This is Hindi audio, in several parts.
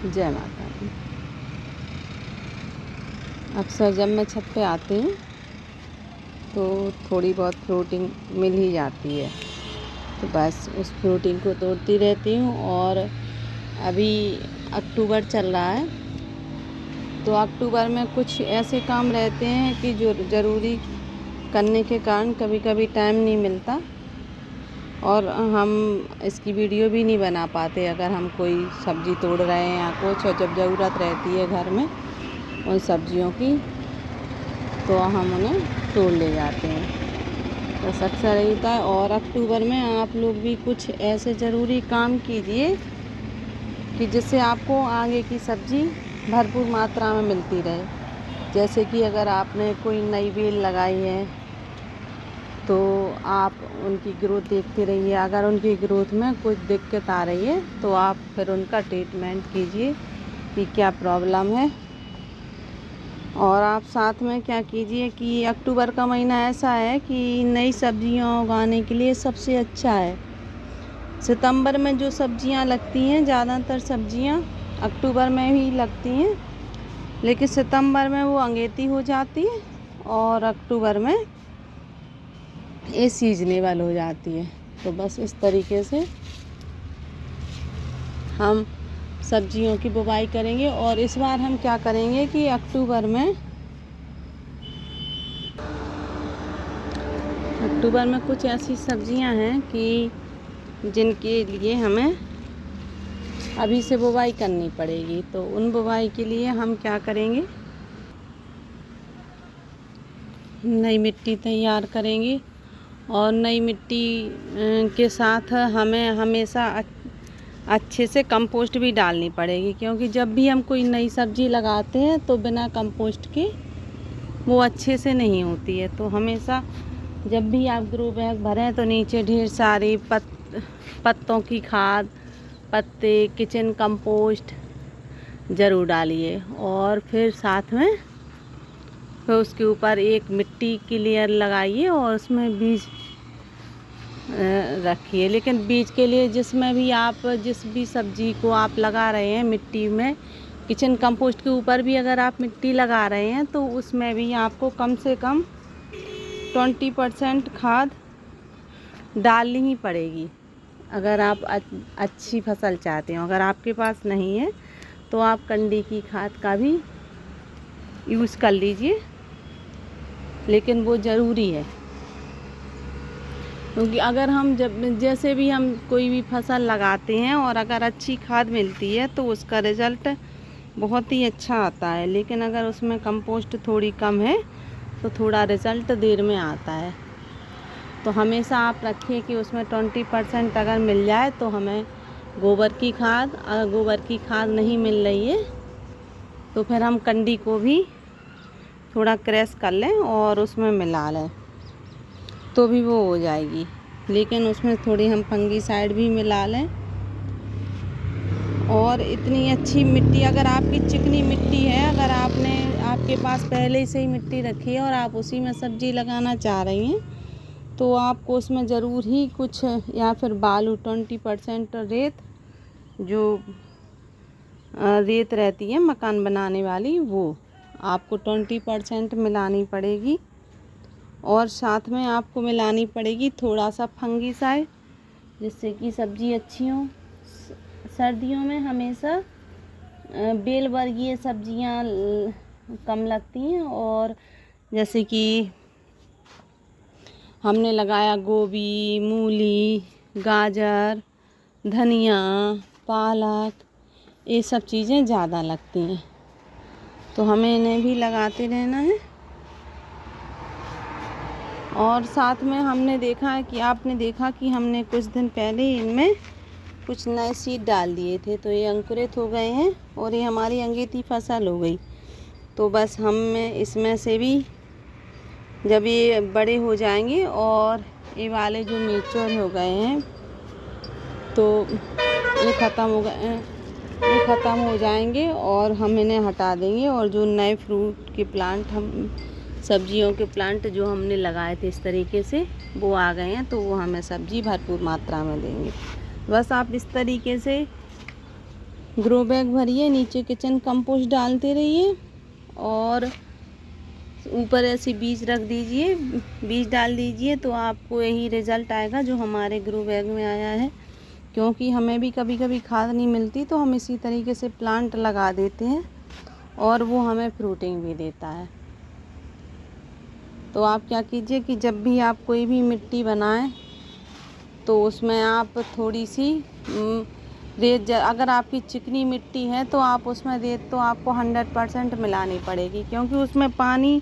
जय माता दी। अक्सर जब मैं छत पे आती हूँ तो थोड़ी बहुत फ्रूटिंग मिल ही जाती है, तो बस उस फ्रूटिंग को तोड़ती रहती हूँ। और अभी अक्टूबर चल रहा है, तो अक्टूबर में कुछ ऐसे काम रहते हैं कि जो ज़रूरी करने के कारण कभी कभी टाइम नहीं मिलता और हम इसकी वीडियो भी नहीं बना पाते। अगर हम कोई सब्ज़ी तोड़ रहे हैं या कुछ, और जब ज़रूरत रहती है घर में उन सब्जियों की, तो हम उन्हें तोड़ ले जाते हैं। बस अक्सर यही होता है। और अक्टूबर में आप लोग भी कुछ ऐसे ज़रूरी काम कीजिए कि जिससे आपको आगे की सब्ज़ी भरपूर मात्रा में मिलती रहे। जैसे कि अगर आपने कोई नई बेल लगाई है तो आप उनकी ग्रोथ देखते रहिए। अगर उनकी ग्रोथ में कुछ दिक्कत आ रही है तो आप फिर उनका ट्रीटमेंट कीजिए कि क्या प्रॉब्लम है। और आप साथ में क्या कीजिए कि अक्टूबर का महीना ऐसा है कि नई सब्जियां उगाने के लिए सबसे अच्छा है। सितंबर में जो सब्जियां लगती हैं, ज़्यादातर सब्जियां अक्टूबर में ही लगती हैं, लेकिन सितंबर में वो अंगेती हो जाती है और अक्टूबर में ये सीजनेबल हो जाती है। तो बस इस तरीके से हम सब्जियों की बुवाई करेंगे। और इस बार हम क्या करेंगे कि अक्टूबर में कुछ ऐसी सब्जियां हैं कि जिनके लिए हमें अभी से बुवाई करनी पड़ेगी। तो उन बुवाई के लिए हम क्या करेंगे, नई मिट्टी तैयार करेंगे। और नई मिट्टी के साथ हमें हमेशा अच्छे से कंपोस्ट भी डालनी पड़ेगी, क्योंकि जब भी हम कोई नई सब्ज़ी लगाते हैं तो बिना कंपोस्ट के वो अच्छे से नहीं होती है। तो हमेशा जब भी आप ग्रो बैग भरें तो नीचे ढेर सारी पत्तों की खाद, पत्ते, किचन कंपोस्ट ज़रूर डालिए। और फिर साथ में फिर उसके ऊपर एक मिट्टी की लेयर लगाइए और उसमें बीज रखिए। लेकिन बीज के लिए जिसमें भी आप जिस भी सब्ज़ी को आप लगा रहे हैं मिट्टी में, किचन कंपोस्ट के ऊपर भी अगर आप मिट्टी लगा रहे हैं तो उसमें भी आपको कम से कम 20% खाद डालनी ही पड़ेगी अगर आप अच्छी फसल चाहते हो। अगर आपके पास नहीं है तो आप कंडी की खाद का भी यूज़ कर लीजिए, लेकिन वो ज़रूरी है। क्योंकि अगर हम जैसे भी हम कोई भी फसल लगाते हैं और अगर अच्छी खाद मिलती है तो उसका रिज़ल्ट बहुत ही अच्छा आता है। लेकिन अगर उसमें कंपोस्ट थोड़ी कम है तो थोड़ा रिज़ल्ट देर में आता है। तो हमेशा आप रखिए कि उसमें 20% अगर मिल जाए तो हमें गोबर की खाद, अगर गोबर की खाद नहीं मिल रही है तो फिर हम कंडी को भी थोड़ा क्रैश कर लें और उसमें मिला लें तो भी वो हो जाएगी। लेकिन उसमें थोड़ी हम फंगीसाइड भी मिला लें। और इतनी अच्छी मिट्टी, अगर आपकी चिकनी मिट्टी है, अगर आपके पास पहले से ही मिट्टी रखी है और आप उसी में सब्ज़ी लगाना चाह रही हैं तो आपको उसमें ज़रूर ही कुछ, या फिर बालू 20% रेत, जो रेत रहती है मकान बनाने वाली, वो आपको 20% मिलानी पड़ेगी। और साथ में आपको मिलानी पड़ेगी थोड़ा सा फंगीसाइड, जिससे कि सब्ज़ी अच्छी हो। सर्दियों में हमेशा बेल वर्गीय सब्जियां कम लगती हैं। और जैसे कि हमने लगाया गोभी, मूली, गाजर, धनिया, पालक, ये सब चीज़ें ज़्यादा लगती हैं, तो हमें इन्हें भी लगाते रहना है। और साथ में आपने देखा कि हमने कुछ दिन पहले इनमें कुछ नए सीड डाल दिए थे, तो ये अंकुरित हो गए हैं और ये हमारी अंगेती फसल हो गई। तो बस हमें इसमें से भी जब ये बड़े हो जाएंगे और ये वाले जो मैच्योर हो गए हैं तो ये ख़त्म हो जाएंगे और हम इन्हें हटा देंगे। और जो नए फ्रूट के प्लांट, हम सब्जियों के प्लांट जो हमने लगाए थे इस तरीके से, वो आ गए हैं, तो वो हमें सब्ज़ी भरपूर मात्रा में देंगे। बस आप इस तरीके से ग्रो बैग भरिए, नीचे किचन कंपोस्ट डालते रहिए और ऊपर ऐसे बीज रख दीजिए, बीज डाल दीजिए, तो आपको यही रिज़ल्ट आएगा जो हमारे ग्रो बैग में आया है। क्योंकि हमें भी कभी कभी खाद नहीं मिलती तो हम इसी तरीके से प्लांट लगा देते हैं और वो हमें फ्रूटिंग भी देता है। तो आप क्या कीजिए कि जब भी आप कोई भी मिट्टी बनाएं तो उसमें आप थोड़ी सी रेत, अगर आपकी चिकनी मिट्टी है तो आप उसमें रेत तो आपको 100% मिलानी पड़ेगी, क्योंकि उसमें पानी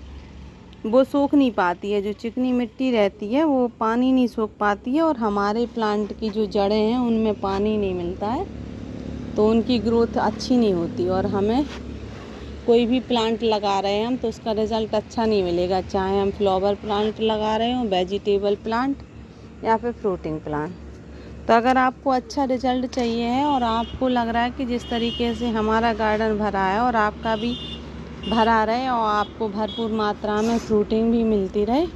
वो सूख नहीं पाती है। जो चिकनी मिट्टी रहती है वो पानी नहीं सूख पाती है और हमारे प्लांट की जो जड़ें हैं उनमें पानी नहीं मिलता है, तो उनकी ग्रोथ अच्छी नहीं होती और हमें कोई भी प्लांट लगा रहे हैं हम तो उसका रिज़ल्ट अच्छा नहीं मिलेगा, चाहे हम फ्लावर प्लांट लगा रहे हों, वेजिटेबल प्लांट या फिर फ्रूटिंग प्लांट। तो अगर आपको अच्छा रिज़ल्ट चाहिए है और आपको लग रहा है कि जिस तरीके से हमारा गार्डन भरा है और आपका भी भरा रहे और आपको भरपूर मात्रा में फ्रूटिंग भी मिलती रहे,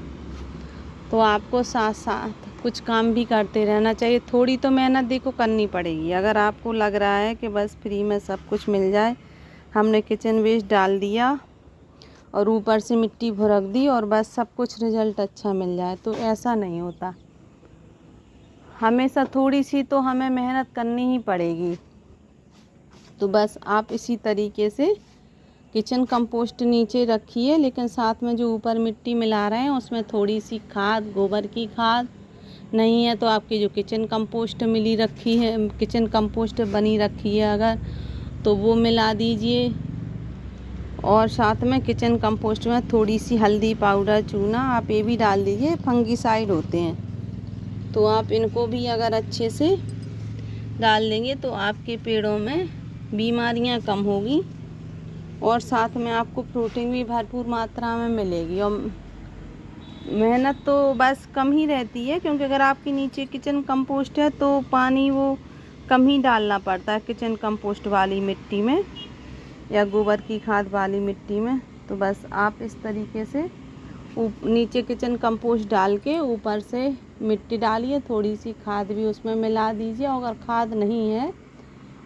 तो आपको साथ साथ कुछ काम भी करते रहना चाहिए। थोड़ी तो मेहनत देखो करनी पड़ेगी। अगर आपको लग रहा है कि बस फ्री में सब कुछ मिल जाए, हमने किचन वेस्ट डाल दिया और ऊपर से मिट्टी भुरक दी और बस सब कुछ रिज़ल्ट अच्छा मिल जाए, तो ऐसा नहीं होता। हमेशा थोड़ी सी तो हमें मेहनत करनी ही पड़ेगी। तो बस आप इसी तरीके से किचन कंपोस्ट नीचे रखिए, लेकिन साथ में जो ऊपर मिट्टी मिला रहे हैं उसमें थोड़ी सी खाद, गोबर की खाद नहीं है तो आपकी जो किचन कंपोस्ट मिली रखी है, किचन कंपोस्ट बनी रखी है अगर, तो वो मिला दीजिए। और साथ में किचन कंपोस्ट में थोड़ी सी हल्दी पाउडर, चूना आप ये भी डाल दीजिए, फंगीसाइड होते हैं, तो आप इनको भी अगर अच्छे से डाल देंगे तो आपके पेड़ों में बीमारियां कम होगी और साथ में आपको प्रोटीन भी भरपूर मात्रा में मिलेगी। और मेहनत तो बस कम ही रहती है, क्योंकि अगर आपके नीचे किचन कंपोस्ट है तो पानी वो कम ही डालना पड़ता है किचन कंपोस्ट वाली मिट्टी में या गोबर की खाद वाली मिट्टी में। तो बस आप इस तरीके से नीचे किचन कंपोस्ट डाल के ऊपर से मिट्टी डालिए, थोड़ी सी खाद भी उसमें मिला दीजिए। अगर खाद नहीं है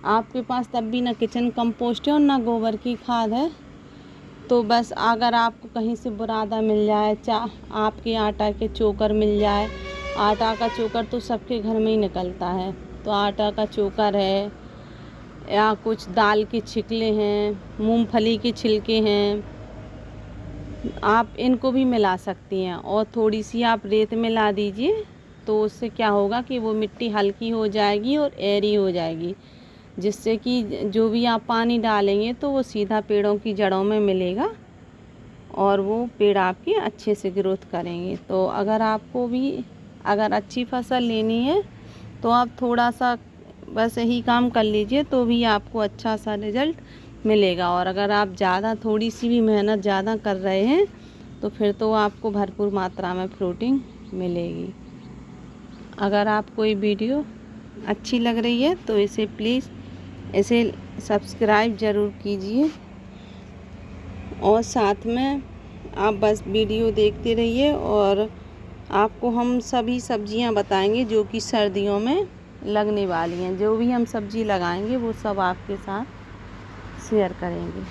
आपके पास तब भी ना किचन कंपोस्ट है और ना गोबर की खाद है, तो बस अगर आपको कहीं से बुरादा मिल जाए, आपके आटा के चोकर मिल जाए, आटा का चोकर तो सबके घर में ही निकलता है, तो आटा का चोकर है या कुछ दाल के छिलके हैं, मूंगफली के छिलके हैं, आप इनको भी मिला सकती हैं और थोड़ी सी आप रेत मिला दीजिए। तो उससे क्या होगा कि वो मिट्टी हल्की हो जाएगी और एरी हो जाएगी, जिससे कि जो भी आप पानी डालेंगे तो वो सीधा पेड़ों की जड़ों में मिलेगा और वो पेड़ आपके अच्छे से ग्रोथ करेंगे। तो अगर आपको भी अगर अच्छी फसल लेनी है तो आप थोड़ा सा बस यही काम कर लीजिए तो भी आपको अच्छा सा रिज़ल्ट मिलेगा। और अगर आप ज़्यादा थोड़ी सी भी मेहनत ज़्यादा कर रहे हैं तो फिर तो आपको भरपूर मात्रा में प्रोटीन मिलेगी। अगर आपको ये वीडियो अच्छी लग रही है तो इसे प्लीज़ इसे सब्सक्राइब ज़रूर कीजिए और साथ में आप बस वीडियो देखते रहिए और आपको हम सभी सब्जियां बताएंगे जो कि सर्दियों में लगने वाली हैं। जो भी हम सब्जी लगाएंगे वो सब आपके साथ शेयर करेंगे।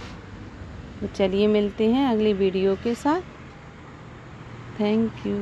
तो चलिए मिलते हैं अगली वीडियो के साथ। Thank you.